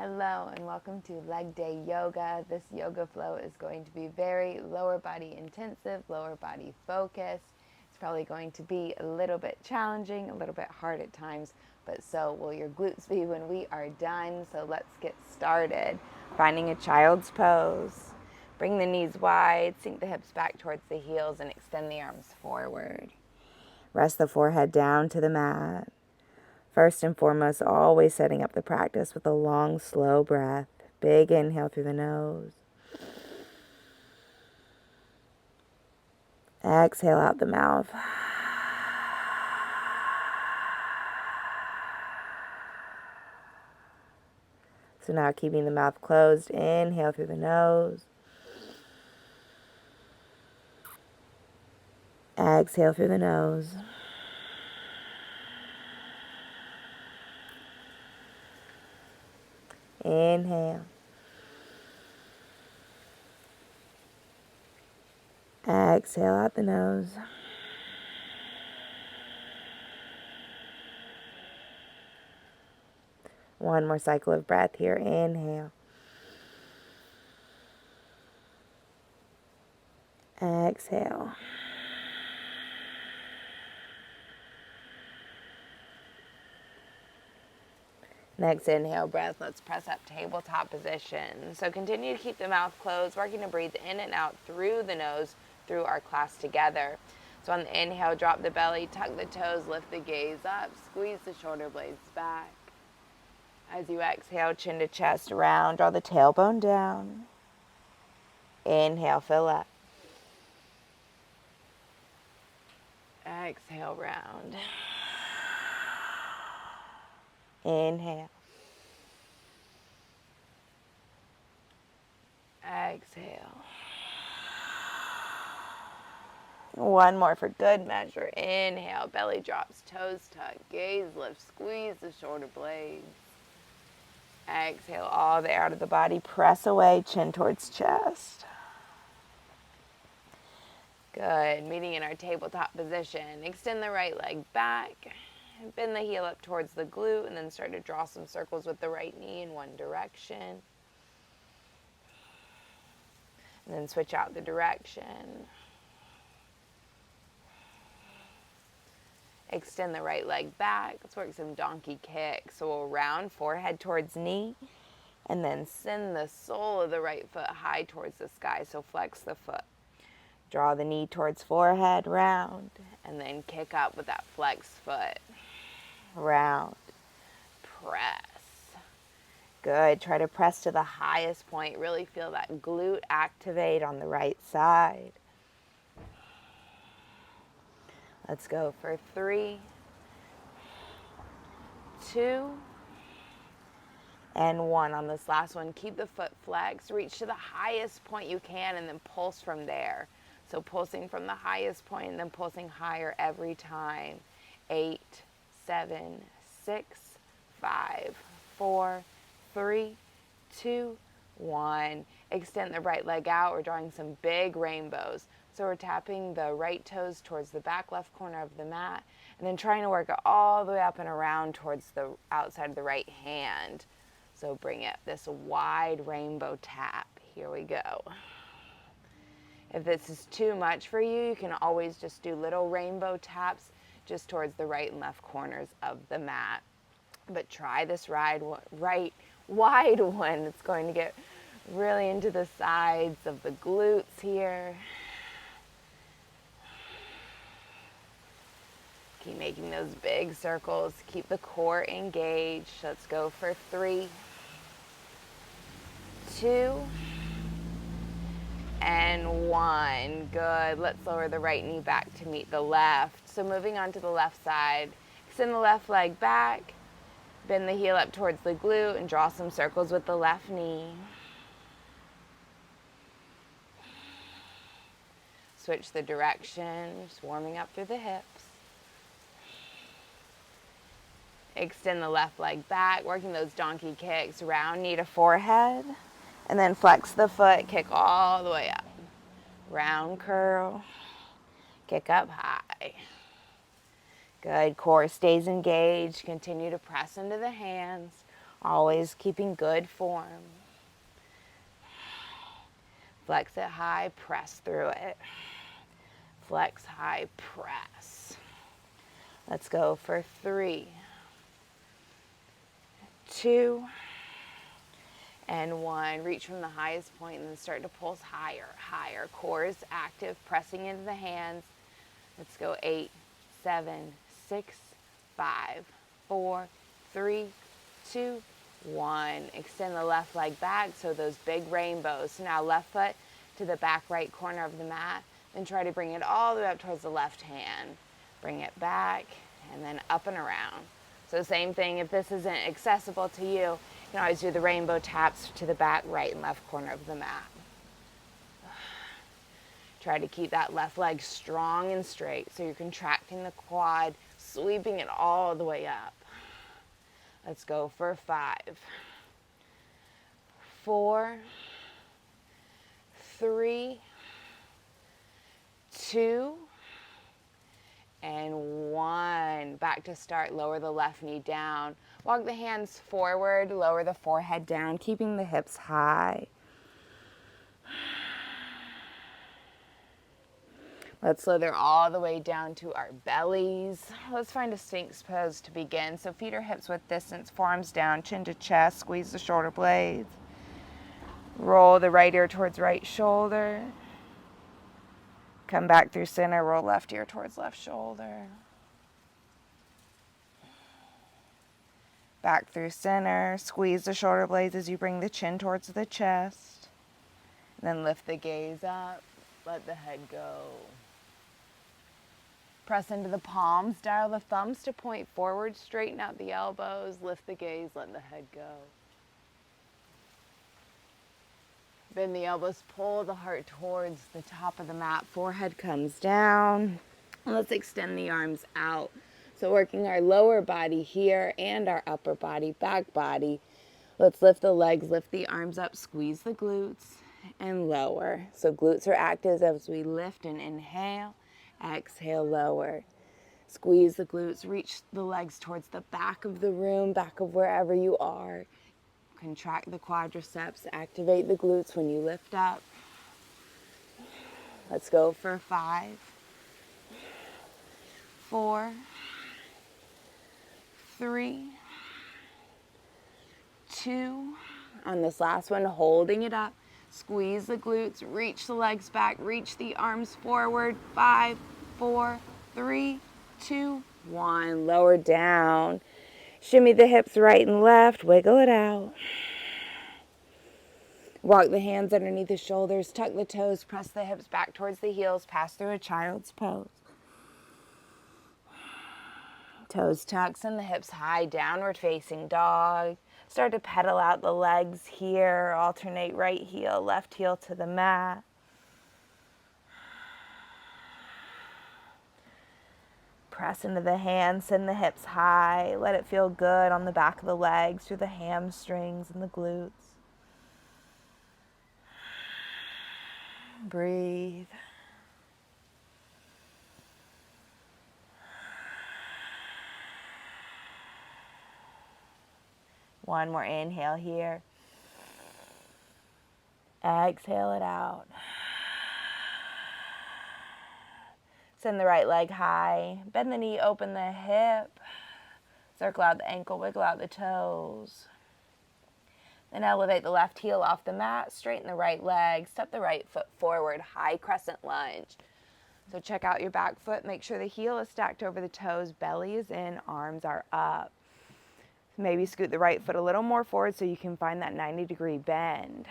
Hello and welcome to Leg Day Yoga. This yoga flow is going to be very lower body intensive, lower body focused. It's probably going to be a little bit challenging, a little bit hard at times, but so will your glutes be when we are done. So let's get started. Finding a child's pose. Bring the knees wide, sink the hips back towards the heels and extend the arms forward. Rest the forehead down to the mat. First and foremost, always setting up the practice with a long, slow breath. Big inhale through the nose. Exhale out the mouth. So now keeping the mouth closed, inhale through the nose. Exhale through the nose. Inhale. Exhale out the nose. One more cycle of breath here. Inhale. Exhale. Next inhale breath, let's press up tabletop position. So continue to keep the mouth closed, working to breathe in and out through the nose through our class together. So on the inhale, drop the belly, tuck the toes, lift the gaze up, squeeze the shoulder blades back. As you exhale, chin to chest, round, draw the tailbone down. Inhale, fill up. Exhale, round. Inhale. Exhale. One more for good measure. Inhale, belly drops, toes tuck, gaze lifts, squeeze the shoulder blades. Exhale all the air out of the body. Press away, chin towards chest. Good. Meeting in our tabletop position. Extend the right leg back. Bend the heel up towards the glute and then start to draw some circles with the right knee in one direction. And then switch out the direction. Extend the right leg back. Let's work some donkey kicks. So we'll round forehead towards knee and then send the sole of the right foot high towards the sky. So flex the foot. Draw the knee towards forehead, round, and then kick up with that flexed foot. Round, press. Good. Try to press to the highest point. Really feel that glute activate on the right side. Let's go for 3, 2, and 1. On this last one, keep the foot flexed. Reach to the highest point you can and then pulse from there. So pulsing from the highest point and then pulsing higher every time. 8, 7, 6, 5, 4, 3, 2, 1. Extend the right leg out. We're drawing some big rainbows. So we're tapping the right toes towards the back left corner of the mat and then trying to work it all the way up and around towards the outside of the right hand. So bring it this wide rainbow tap. Here we go. If this is too much for you, you can always just do little rainbow taps just towards the right and left corners of the mat. But try this right wide one. It's going to get really into the sides of the glutes here. Keep making those big circles. Keep the core engaged. Let's go for 3, 2, and 1. Good. Let's lower the right knee back to meet the left. So moving on to the left side. Extend the left leg back. Bend the heel up towards the glute and draw some circles with the left knee. Switch the direction, just warming up through the hips. Extend the left leg back, working those donkey kicks, round knee to forehead, and then flex the foot, kick all the way up. Round curl, kick up high. Good, core stays engaged, continue to press into the hands. Always keeping good form. Flex it high, press through it. Flex high, press. Let's go for 3, 2, and 1. Reach from the highest point and then start to pulse higher, higher. Core is active, pressing into the hands. Let's go 8, 7, 6, 5, 4, 3, 2, 1. Extend the left leg back, so those big rainbows. So now left foot to the back right corner of the mat, then try to bring it all the way up towards the left hand. Bring it back, and then up and around. So same thing, if this isn't accessible to you, you can always do the rainbow taps to the back right and left corner of the mat. Try to keep that left leg strong and straight, so you're contracting the quad, sweeping it all the way up. Let's go for 5, 4, 3, 2, and 1. Back to start. Lower the left knee down. Walk the hands forward. Lower the forehead down, keeping the hips high. Let's slither all the way down to our bellies. Let's find a Sphinx pose to begin. So feet or hips width distance, forearms down, chin to chest, squeeze the shoulder blades. Roll the right ear towards right shoulder. Come back through center, roll left ear towards left shoulder. Back through center, squeeze the shoulder blades as you bring the chin towards the chest. Then lift the gaze up, let the head go. Press into the palms, dial the thumbs to point forward, straighten out the elbows, lift the gaze, let the head go. Bend the elbows, pull the heart towards the top of the mat, forehead comes down. And let's extend the arms out. So working our lower body here and our upper body, back body. Let's lift the legs, lift the arms up, squeeze the glutes, and lower. So glutes are active as we lift and inhale. Exhale, lower. Squeeze the glutes, reach the legs towards the back of the room, back of wherever you are. Contract the quadriceps, activate the glutes when you lift up. Let's go for 5, 4, 3, 2. On this last one, holding it up. Squeeze the glutes, reach the legs back, reach the arms forward. 5, 4, 3, 2, 1. Lower down. Shimmy the hips right and left, wiggle it out. Walk the hands underneath the shoulders, tuck the toes, press the hips back towards the heels, pass through a child's pose. Toes tucked, send the hips high, downward facing dog. Start to pedal out the legs here, alternate right heel, left heel to the mat. Press into the hands, send the hips high. Let it feel good on the back of the legs, through the hamstrings and the glutes. Breathe. One more inhale here. Exhale it out. Send the right leg high. Bend the knee, open the hip. Circle out the ankle, wiggle out the toes. Then elevate the left heel off the mat, straighten the right leg, step the right foot forward, high crescent lunge. So check out your back foot, make sure the heel is stacked over the toes, belly is in, arms are up. Maybe scoot the right foot a little more forward so you can find that 90-degree bend.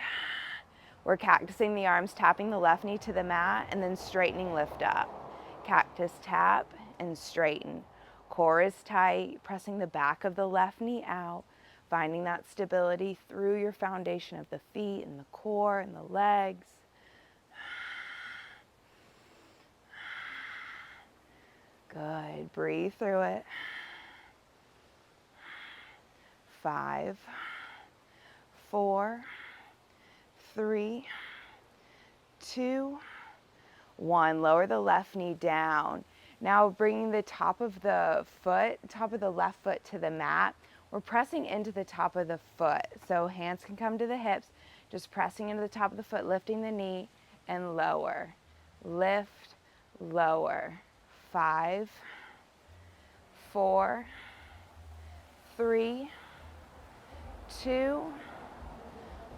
We're cactusing the arms, tapping the left knee to the mat, and then straightening lift up. Cactus tap and straighten. Core is tight, pressing the back of the left knee out, finding that stability through your foundation of the feet and the core and the legs. Good. Breathe through it. 5, 4, 3, 2, 1. Lower the left knee down. Now bringing the top of the left foot to the mat. we're pressing into the top of the foot. So hands can come to the hips, just pressing into the top of the foot, lifting the knee and lower. Lift, lower. 5, 4, 3, 2,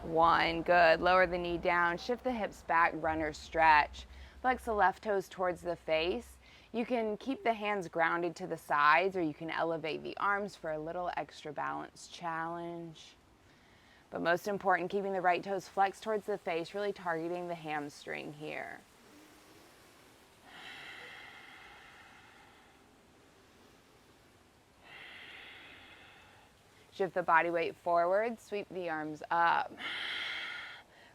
1. Good. Lower the knee down. Shift the hips back. Runner stretch. Flex the left toes towards the face. You can keep the hands grounded to the sides, or you can elevate the arms for a little extra balance challenge. But most important, keeping the right toes flexed towards the face, really targeting the hamstring here. Shift the body weight forward, sweep the arms up.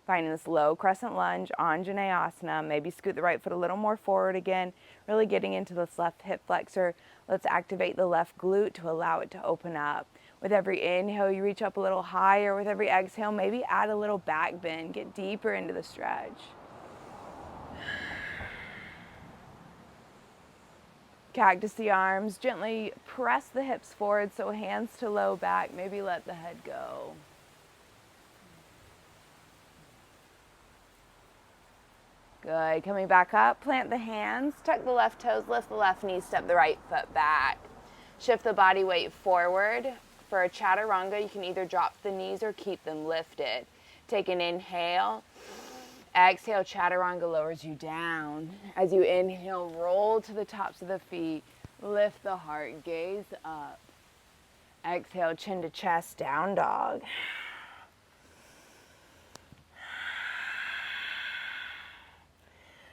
Finding this low crescent lunge, Anjaneyasana. Maybe scoot the right foot a little more forward again, really getting into this left hip flexor. Let's activate the left glute to allow it to open up. With every inhale, you reach up a little higher. With every exhale, maybe add a little back bend, get deeper into the stretch. Cactus the arms, gently press the hips forward, so hands to low back, maybe let the head go. Good, coming back up, plant the hands, tuck the left toes, lift the left knee, step the right foot back. Shift the body weight forward. For a chaturanga, you can either drop the knees or keep them lifted. Take an inhale. Exhale, chaturanga lowers you down. As you inhale, roll to the tops of the feet. Lift the heart, gaze up. Exhale, chin to chest, down dog.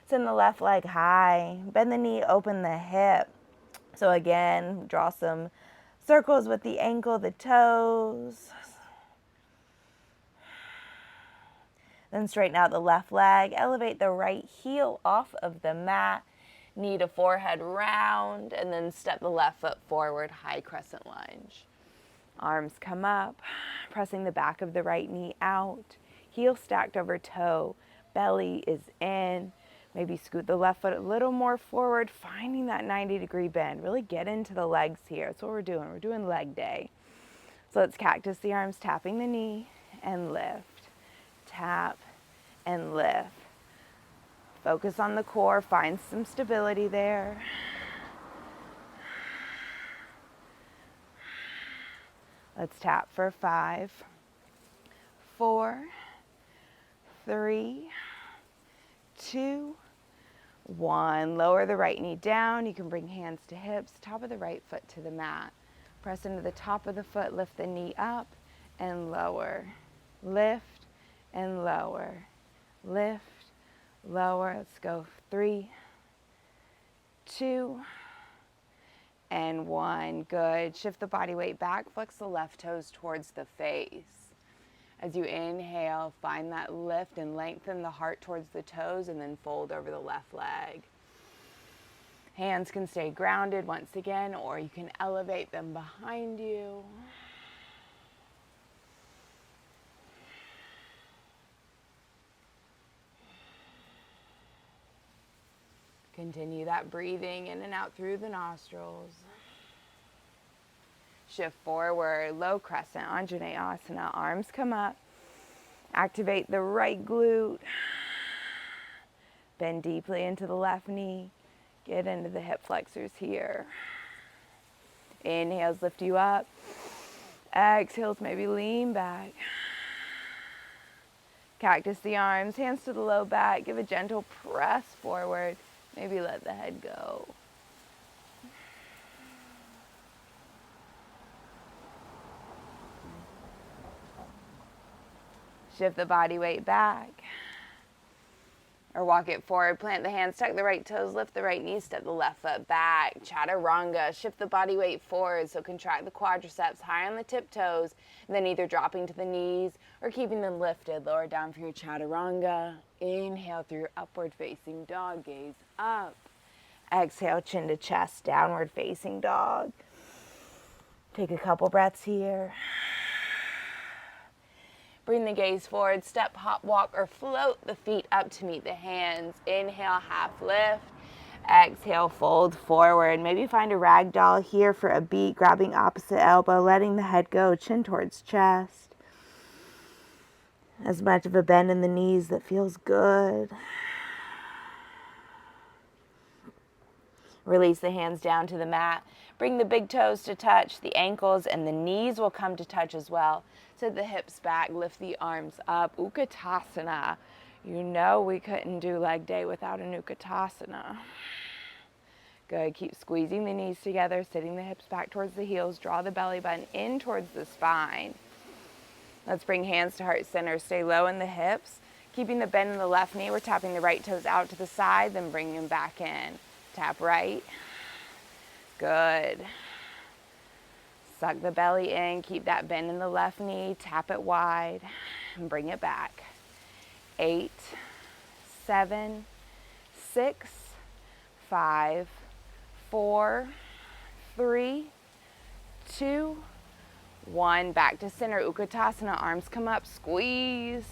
Send the left leg high. Bend the knee, open the hip. So again, draw some circles with the ankle, the toes. Then straighten out the left leg, elevate the right heel off of the mat, knee to forehead round, and then step the left foot forward, high crescent lunge. Arms come up, pressing the back of the right knee out, heel stacked over toe, belly is in. Maybe scoot the left foot a little more forward, finding that 90-degree bend. Really get into the legs here. That's what we're doing. We're doing leg day. So let's cactus the arms, tapping the knee, and lift. Tap and lift. Focus on the core, find some stability there. Let's tap for 5, 4, 3, 2, 1. Lower the right knee down. You can bring hands to hips, top of the right foot to the mat. Press into the top of the foot, lift the knee up and lower. Lift and lower. Lift, lower. Let's go. 3, 2, and 1. Good. Shift the body weight back. Flex the left toes towards the face. As you inhale, find that lift and lengthen the heart towards the toes, and then fold over the left leg. Hands can stay grounded once again, or you can elevate them behind you. Continue that breathing in and out through the nostrils. Shift forward, low crescent, Anjaneyasana. Arms come up. Activate the right glute. Bend deeply into the left knee. Get into the hip flexors here. Inhales lift you up. Exhales, maybe lean back. Cactus the arms, hands to the low back. Give a gentle press forward. Maybe let the head go. Shift the body weight back. Or walk it forward. Plant the hands, tuck the right toes, lift the right knee, step the left foot back. Chaturanga. Shift the body weight forward. So contract the quadriceps high on the tiptoes, and then either dropping to the knees or keeping them lifted. Lower down for your chaturanga. Inhale through your upward facing dog. Gaze up. Exhale, chin to chest, downward facing dog. Take a couple breaths here. Bring the gaze forward, step, hop, walk, or float the feet up to meet the hands. Inhale, half lift. Exhale, fold forward. Maybe find a rag doll here for a beat, grabbing opposite elbow, letting the head go, chin towards chest. As much of a bend in the knees that feels good. Release the hands down to the mat. Bring the big toes to touch, the ankles and the knees will come to touch as well. Sit the hips back, lift the arms up. Utkatasana. You know we couldn't do leg day without an Utkatasana. Good, keep squeezing the knees together, sitting the hips back towards the heels. Draw the belly button in towards the spine. Let's bring hands to heart center. Stay low in the hips. Keeping the bend in the left knee, we're tapping the right toes out to the side, then bring them back in. Tap right. Good. Suck the belly in. Keep that bend in the left knee. Tap it wide and bring it back. 8, 7, 6, 5, 4, 3, 2, 1. Back to center. Utkatasana. Arms come up. Squeeze.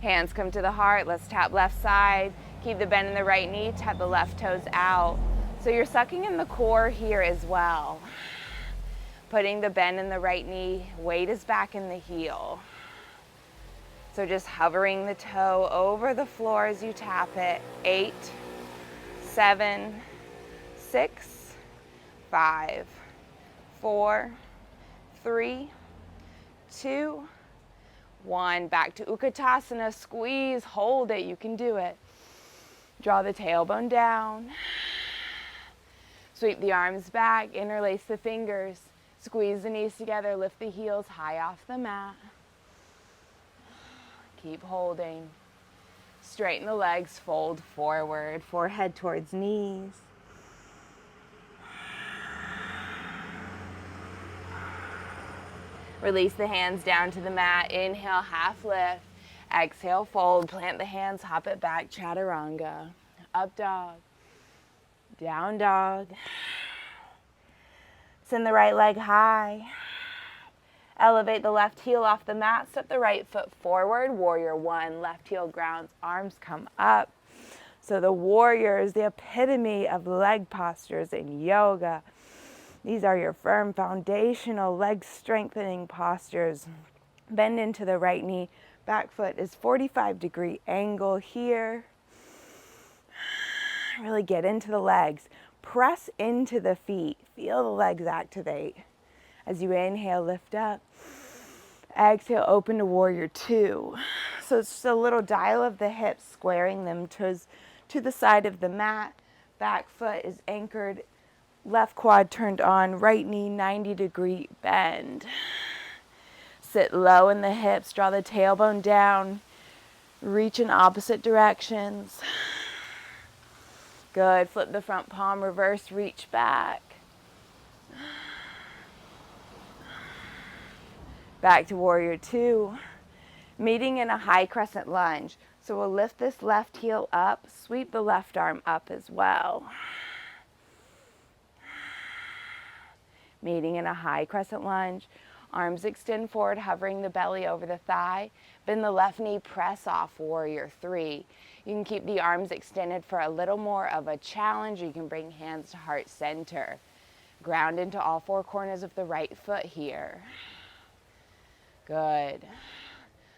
Hands come to the heart. Let's tap left side. Keep the bend in the right knee. Tap the left toes out. So you're sucking in the core here as well. Putting the bend in the right knee. Weight is back in the heel. So just hovering the toe over the floor as you tap it. 8, 7, 6, 5, 4, 3, 2, 1. Back to Utkatasana. Squeeze, hold it. You can do it. Draw the tailbone down. Sweep the arms back. Interlace the fingers. Squeeze the knees together. Lift the heels high off the mat. Keep holding. Straighten the legs. Fold forward. Forehead towards knees. Release the hands down to the mat. Inhale, half lift. Exhale, fold. Plant the hands, hop it back. Chaturanga. Up dog. Down dog. Send the right leg high. Elevate the left heel off the mat. Step the right foot forward. Warrior 1. Left heel grounds. Arms come up. So the warrior is the epitome of leg postures in yoga. These are your firm foundational leg strengthening postures. Bend into the right knee. Back foot is 45-degree angle here. Really get into the legs. Press into the feet. Feel the legs activate. As you inhale, lift up. Exhale, open to warrior 2. So it's just a little dial of the hips, squaring them to the side of the mat. Back foot is anchored. Left quad turned on, right knee 90-degree bend. Sit low in the hips, draw the tailbone down, reach in opposite directions. Good, flip the front palm, reverse, reach back. Back to warrior 2, meeting in a high crescent lunge. So we'll lift this left heel up, sweep the left arm up as well. Meeting in a high crescent lunge. Arms extend forward, hovering the belly over the thigh. Bend the left knee, press off warrior 3. You can keep the arms extended for a little more of a challenge. You can bring hands to heart center. Ground into all 4 corners of the right foot here. Good.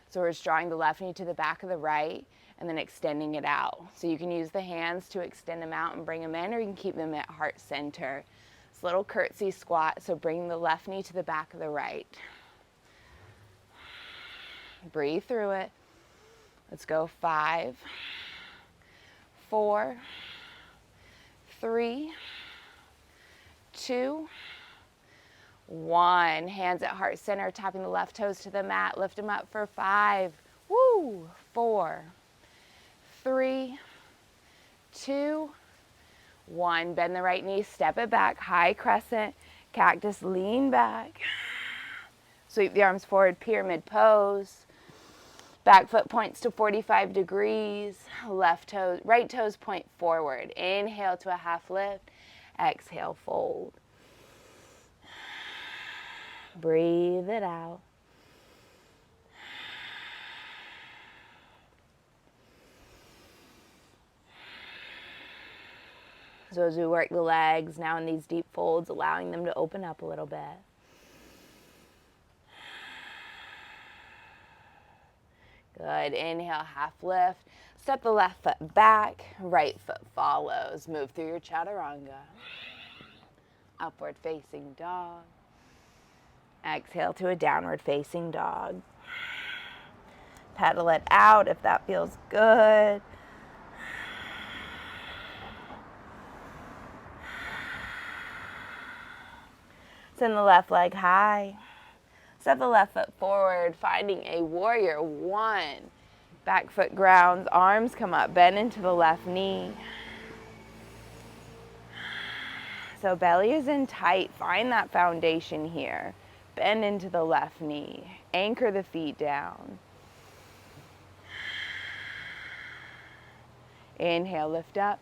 So we're just drawing the left knee to the back of the right and then extending it out. So you can use the hands to extend them out and bring them in, or you can keep them at heart center. Little curtsy squat, so bring the left knee to the back of the right. Breathe through it. Let's go 5, 4, 3, 2, 1. Hands at heart center, tapping the left toes to the mat. Lift them up for 5, 4, 3, 2, 1. Bend the right knee, step it back, high crescent, cactus, lean back. Sweep the arms forward, pyramid pose. Back foot points to 45 degrees. Right toes point forward. Inhale to a half lift. Exhale, fold. Breathe it out. So as we work the legs, now in these deep folds, allowing them to open up a little bit. Good. Inhale, half lift. Step the left foot back, right foot follows. Move through your chaturanga. Upward facing dog. Exhale to a downward facing dog. Pedal it out if that feels good. Send the left leg high. Step the left foot forward, finding a warrior one. Back foot grounds, arms come up, bend into the left knee. So belly is in tight, find that foundation here. Bend into the left knee, anchor the feet down. Inhale, lift up.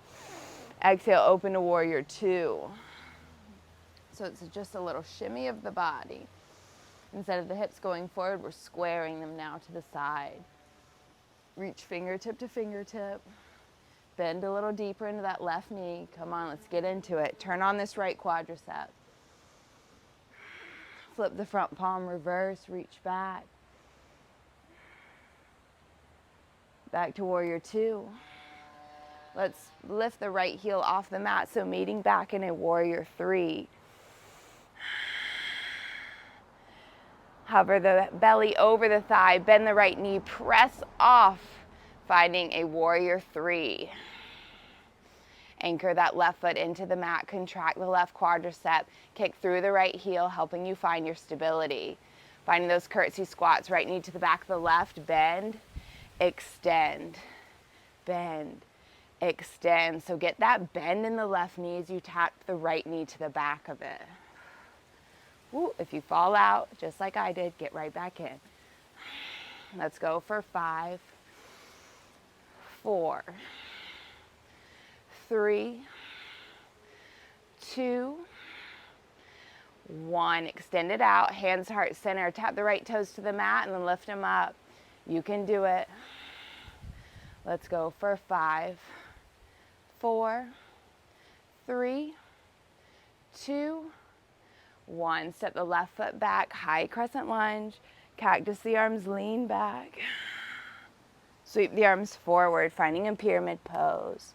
Exhale, open to warrior two. So it's just a little shimmy of the body. Instead of the hips going forward, we're squaring them now to the side. Reach fingertip to fingertip. Bend a little deeper into that left knee. Come on, let's get into it. Turn on this right quadricep. Flip the front palm, reverse, reach back. Back to warrior two. Let's lift the right heel off the mat, so meeting back in a warrior three. Hover the belly over the thigh, bend the right knee, press off, finding a warrior three. Anchor that left foot into the mat, contract the left quadricep, kick through the right heel, helping you find your stability. Finding those curtsy squats, right knee to the back of the left, bend, extend, bend, extend. So get that bend in the left knee as you tap the right knee to the back of it. Woo, if you fall out, just like I did, get right back in. Let's go for 5, 4, 3, 2, 1. Extend it out, hands heart center. Tap the right toes to the mat and then lift them up. You can do it. Let's go for 5, 4, 3, 2, 1. Step the left foot back, high crescent lunge. Cactus the arms, lean back. Sweep the arms forward, finding a pyramid pose.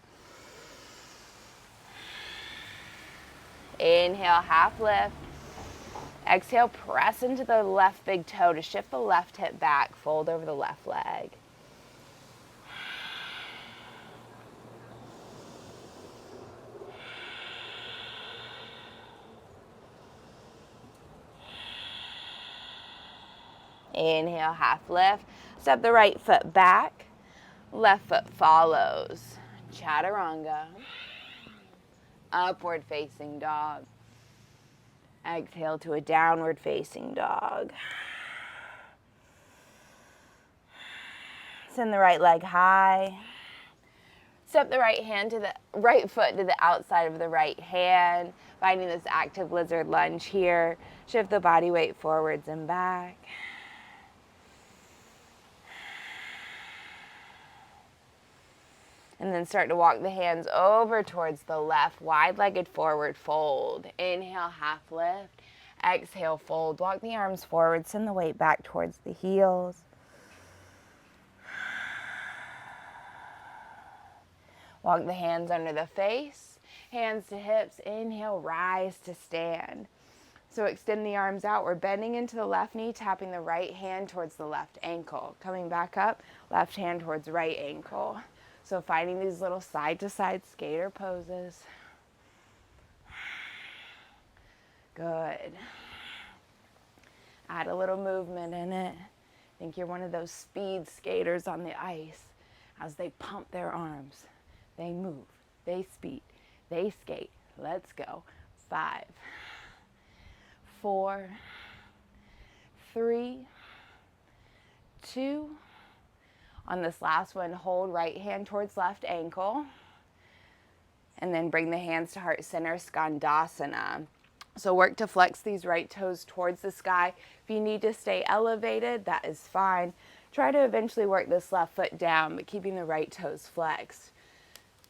Inhale, half lift. Exhale, press into the left big toe to shift the left hip back, fold over the left leg. Inhale, half lift. Step the right foot back. Left foot follows. Chaturanga. Upward facing dog. Exhale to a downward facing dog. Send the right leg high. Step the right foot to the outside of the right hand. Finding this active lizard lunge here. Shift the body weight forwards and back. And then start to walk the hands over towards the left, wide-legged forward fold. Inhale, half lift. Exhale, fold. Walk the arms forward, send the weight back towards the heels. Walk the hands under the face, hands to hips. Inhale, rise to stand. So extend the arms out. We're bending into the left knee, tapping the right hand towards the left ankle. Coming back up, left hand towards right ankle. So finding these little side-to-side skater poses. Good. Add a little movement in it. Think you're one of those speed skaters on the ice. As they pump their arms, they move, they speed, they skate. Let's go. 5, 4, 3, 2. On this last one, hold right hand towards left ankle. And then bring the hands to heart center, Skandasana. So work to flex these right toes towards the sky. If you need to stay elevated, that is fine. Try to eventually work this left foot down, but keeping the right toes flexed.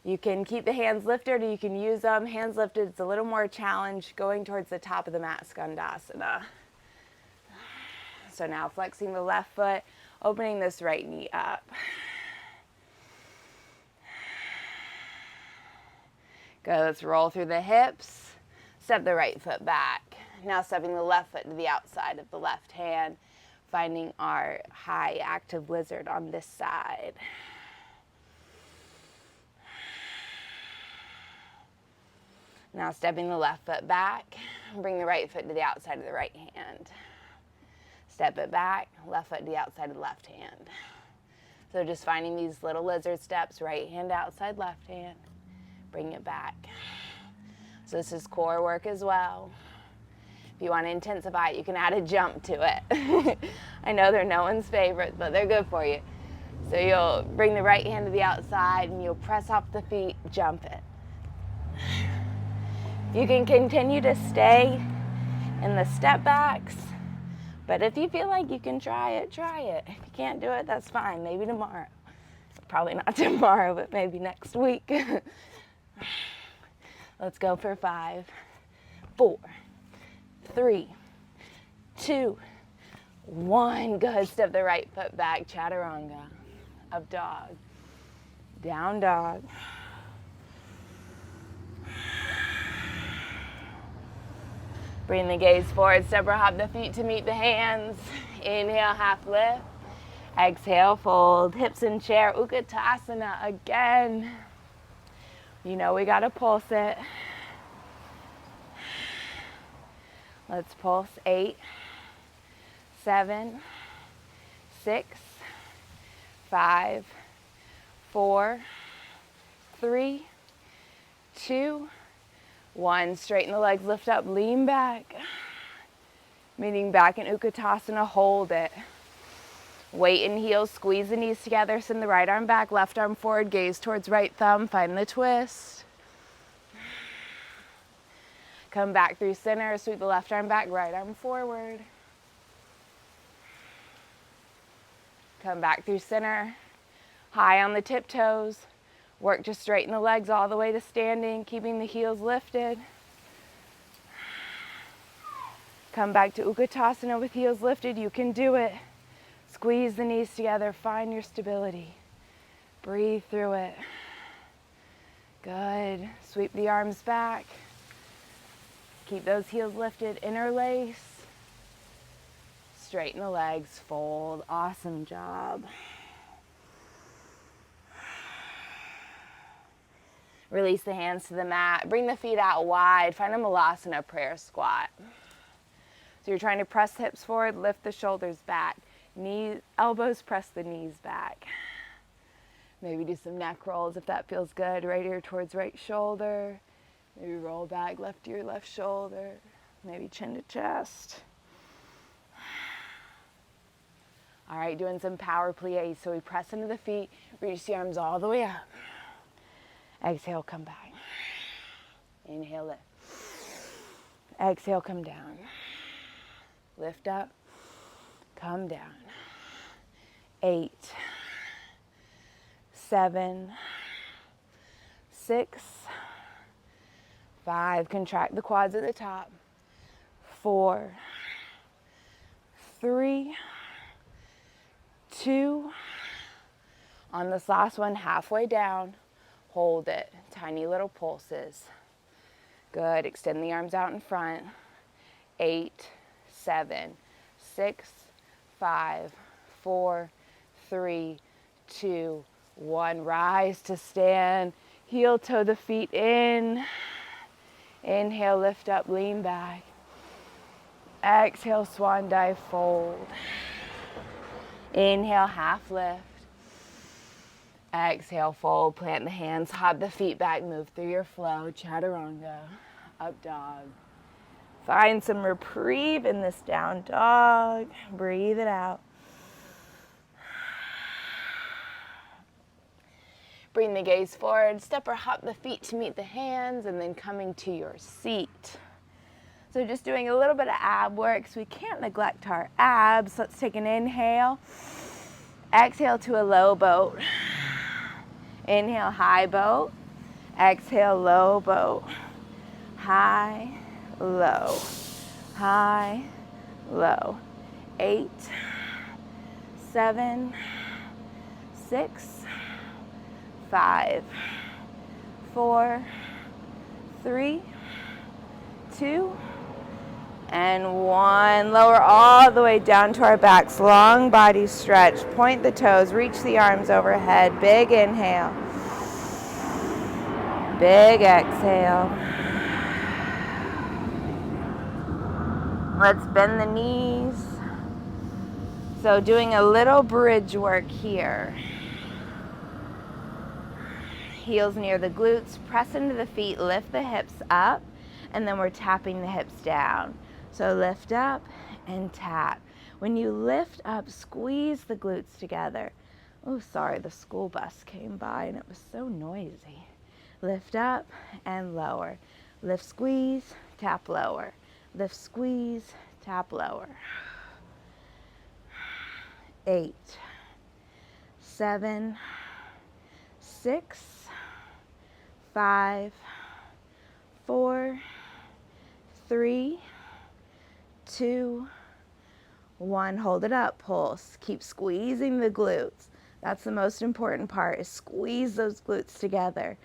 You can keep the hands lifted or you can use them. Hands lifted, it's a little more challenge going towards the top of the mat, Skandasana. So now flexing the left foot, opening this right knee up. Good, let's roll through the hips. Step the right foot back. Now stepping the left foot to the outside of the left hand, finding our high active lizard on this side. Now stepping the left foot back, bring the right foot to the outside of the right hand. Step it back, left foot to the outside of the left hand. So just finding these little lizard steps, right hand outside, left hand, bring it back. So this is core work as well. If you want to intensify it, you can add a jump to it. I know they're no one's favorite, but they're good for you. So you'll bring the right hand to the outside and you'll press off the feet, jump it. You can continue to stay in the step backs, but if you feel like you can try it, try it. If you can't do it, that's fine. Maybe tomorrow. Probably not tomorrow, but maybe next week. Let's go for 5, 4, 3, 2, 1. Good. Step the right foot back, chaturanga. Up dog. Down dog. Bring the gaze forward, step or hop the feet to meet the hands. Inhale, half lift. Exhale, fold. Hips in chair, Utkatasana again. You know we gotta pulse it. Let's pulse. 8, 7, 6, 5, 4, 3, 2, 1. Straighten the legs, lift up, lean back. Meeting back in Utkatasana, hold it. Weight in heels, squeeze the knees together, send the right arm back, left arm forward, gaze towards right thumb, find the twist. Come back through center, sweep the left arm back, right arm forward. Come back through center, high on the tiptoes. Work to straighten the legs all the way to standing, keeping the heels lifted. Come back to Utkatasana with heels lifted. You can do it. Squeeze the knees together. Find your stability. Breathe through it. Good. Sweep the arms back. Keep those heels lifted. Interlace. Straighten the legs. Fold. Awesome job. Release the hands to the mat. Bring the feet out wide. Find a Malasana prayer squat. So you're trying to press the hips forward, lift the shoulders back. Knees, elbows press the knees back. Maybe do some neck rolls if that feels good. Right ear towards right shoulder. Maybe roll back left ear, left shoulder. Maybe chin to chest. All right, doing some power pliés. So we press into the feet, reach the arms all the way up. Exhale, come back. Inhale, lift. Exhale, come down. Lift up, come down. 8, 7, 6, 5. Contract the quads at the top. 4, 3, 2. On this last one, halfway down. Hold it. Tiny little pulses. Good. Extend the arms out in front. 8, 7, 6, 5, 4, 3, 2, 1. Rise to stand. Heel toe the feet in. Inhale, lift up, lean back. Exhale, swan dive, fold. Inhale, half lift. Exhale, fold, plant the hands, hop the feet back, move through your flow, chaturanga, up dog. Find some reprieve in this down dog. Breathe it out. Bring the gaze forward, step or hop the feet to meet the hands, and then coming to your seat. So just doing a little bit of ab work, so we can't neglect our abs. Let's take an inhale. Exhale to a low boat. Inhale, high boat. Exhale, low boat. High, low. High, low. 8, 7, 6, 5, 4, 3, 2, and 1. Lower all the way down to our backs. Long body stretch. Point the toes. Reach the arms overhead. Big inhale. Big exhale. Let's bend the knees. So doing a little bridge work here. Heels near the glutes. Press into the feet. Lift the hips up. And then we're tapping the hips down. So lift up and tap. When you lift up, squeeze the glutes together. Oh, sorry, the school bus came by and it was so noisy. Lift up and lower. Lift, squeeze, tap, lower. Lift, squeeze, tap, lower. 8, 7, 6, 5, 4, 3, 2, 1. Hold it up, pulse. Keep squeezing the glutes. That's the most important part, is squeeze those glutes together.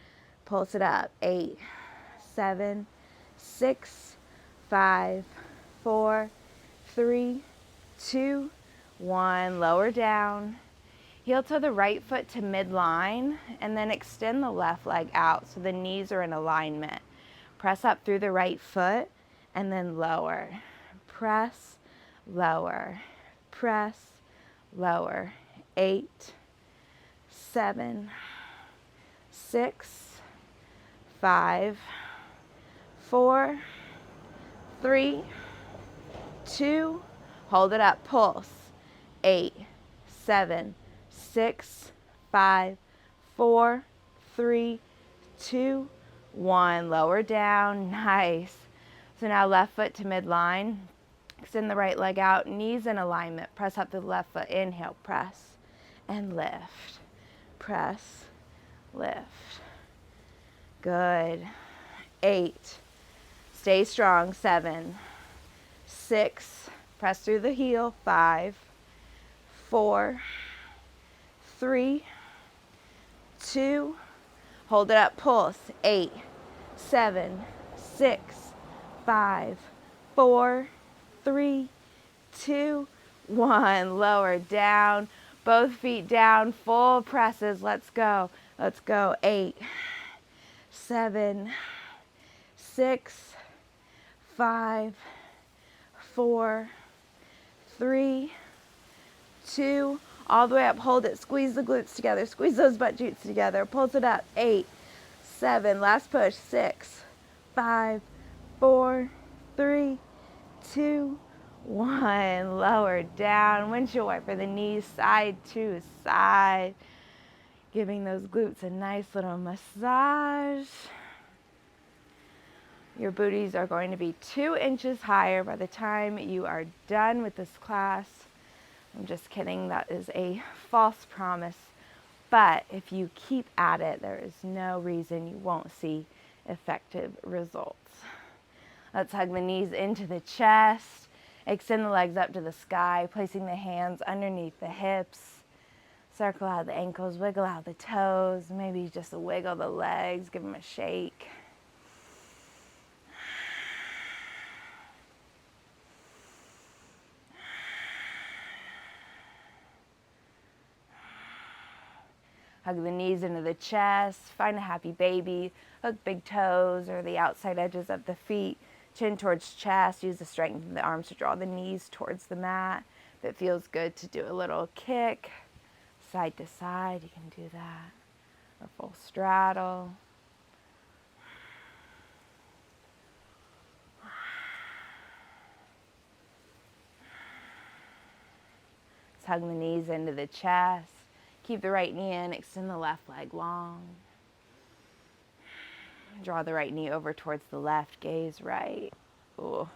Pulse it up. 8, 7, 6, 5, 4, 3, 2, 1. Lower down. Heel to the right foot to midline, and then extend the left leg out so the knees are in alignment. Press up through the right foot, and then lower. Press, lower. Press, lower. 8, 7, 6, 5, 4, 3, 2, hold it up, pulse. 8, 7, 6, 5, 4, 3, 2, 1. Lower down, nice. So now left foot to midline. Extend the right leg out, knees in alignment. Press up to the left foot. Inhale, press and lift. Press, lift. Good. 8. Stay strong. 7, 6. Press through the heel. 5, 4, 3, 2. Hold it up. Pulse. 8, 7, 6, 5, 4, 3, 2, 1. Lower down. Both feet down. Full presses. Let's go. Let's go. 8, 7, 6, 5, 4, 3, 2. All the way up. Hold it. Squeeze the glutes together. Squeeze those butt cheeks together. Pulse it up. 8, 7. Last push. 6, 5, 4, 3, 2, 1. Lower down. Windshield wiper the knees side to side. Giving those glutes a nice little massage. Your booties are going to be 2 inches higher by the time you are done with this class. I'm just kidding. That is a false promise. But if you keep at it, there is no reason you won't see effective results. Let's hug the knees into the chest. Extend the legs up to the sky, placing the hands underneath the hips. Circle out the ankles, wiggle out the toes. Maybe just wiggle the legs, give them a shake. Hug the knees into the chest. Find a happy baby. Hook big toes or the outside edges of the feet. Chin towards chest. Use the strength of the arms to draw the knees towards the mat. If it feels good to do a little kick, side to side, you can do that. Or full straddle. Let's hug the knees into the chest. Keep the right knee in, extend the left leg long. Draw the right knee over towards the left, gaze right. Ooh.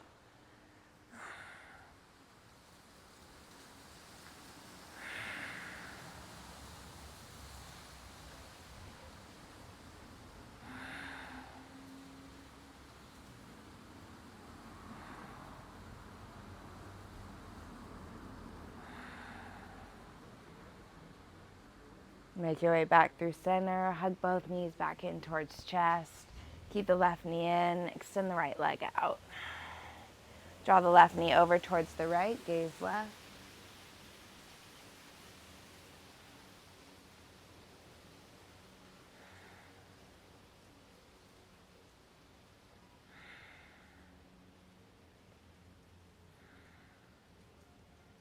Make your way back through center. Hug both knees back in towards chest. Keep the left knee in. Extend the right leg out. Draw the left knee over towards the right. Gaze left.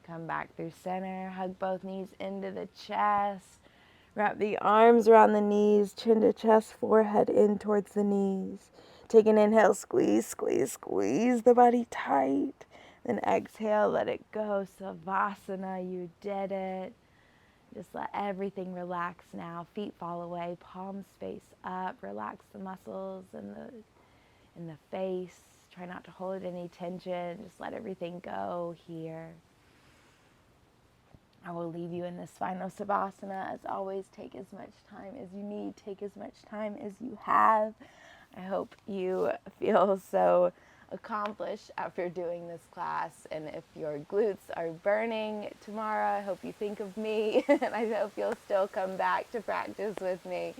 Come back through center. Hug both knees into the chest. Wrap the arms around the knees, chin to chest, forehead in towards the knees. Take an inhale, squeeze, squeeze, squeeze the body tight. Then exhale, let it go. Savasana, you did it. Just let everything relax now. Feet fall away, palms face up. Relax the muscles in the face. Try not to hold any tension. Just let everything go here. I will leave you in this final savasana. As always, take as much time as you need. Take as much time as you have. I hope you feel so accomplished after doing this class. And if your glutes are burning tomorrow, I hope you think of me. And I hope you'll still come back to practice with me.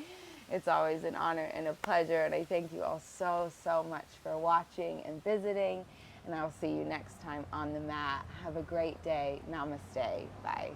It's always an honor and a pleasure. And I thank you all so, so much for watching and visiting. And I'll see you next time on the mat. Have a great day. Namaste. Bye.